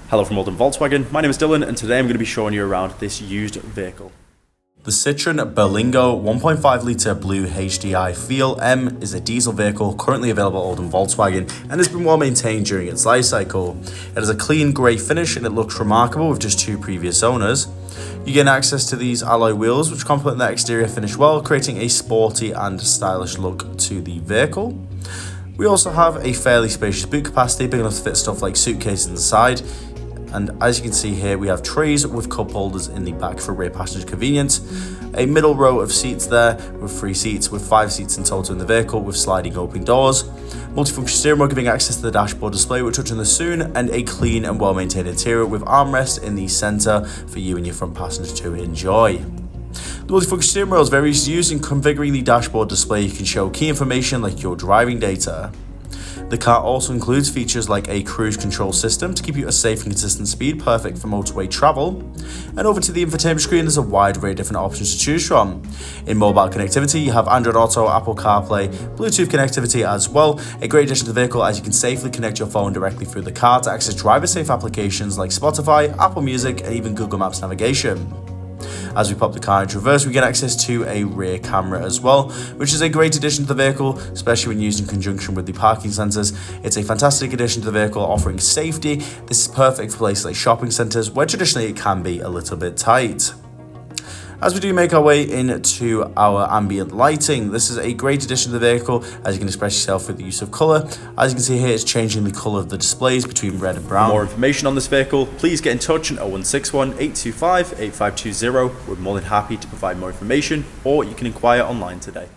Hello from Oldham Volkswagen, my name is Dylan and today I'm going to be showing you around this used vehicle. The Citroen Berlingo 1.5 litre BlueHDi Feel M is a diesel vehicle currently available at Oldham Volkswagen and has been well maintained during its life cycle. It has a clean grey finish and it looks remarkable with just 2 previous owners. You gain access to these alloy wheels which complement the exterior finish well, creating a sporty and stylish look to the vehicle. We also have a fairly spacious boot capacity, big enough to fit stuff like suitcases inside. And as you can see here, we have trays with cup holders in the back for rear passenger convenience. A middle row of seats there with 3 seats, with 5 seats in total in the vehicle with sliding open doors. Multifunction steering wheel giving access to the dashboard display, we'll touch on this soon, and a clean and well maintained interior with armrests in the centre for you and your front passenger to enjoy. The multifunction steering wheel is very easy to use. In configuring the dashboard display, you can show key information like your driving data. The car also includes features like a cruise control system to keep you at a safe and consistent speed, perfect for motorway travel. And over to the infotainment screen, there's a wide array of different options to choose from. In mobile connectivity, you have Android Auto, Apple CarPlay, Bluetooth connectivity as well. A great addition to the vehicle as you can safely connect your phone directly through the car to access driver-safe applications like Spotify, Apple Music, and even Google Maps navigation. As we pop the car into reverse, we get access to a rear camera as well, which is a great addition to the vehicle, especially when used in conjunction with the parking sensors. It's a fantastic addition to the vehicle, offering safety. This is perfect for places like shopping centres, where traditionally it can be a little bit tight. As we do make our way into our ambient lighting, this is a great addition to the vehicle as you can express yourself with the use of colour. As you can see here, it's changing the colour of the displays between red and brown. For more information on this vehicle, please get in touch on 0161 825 8520. We're more than happy to provide more information, or you can inquire online today.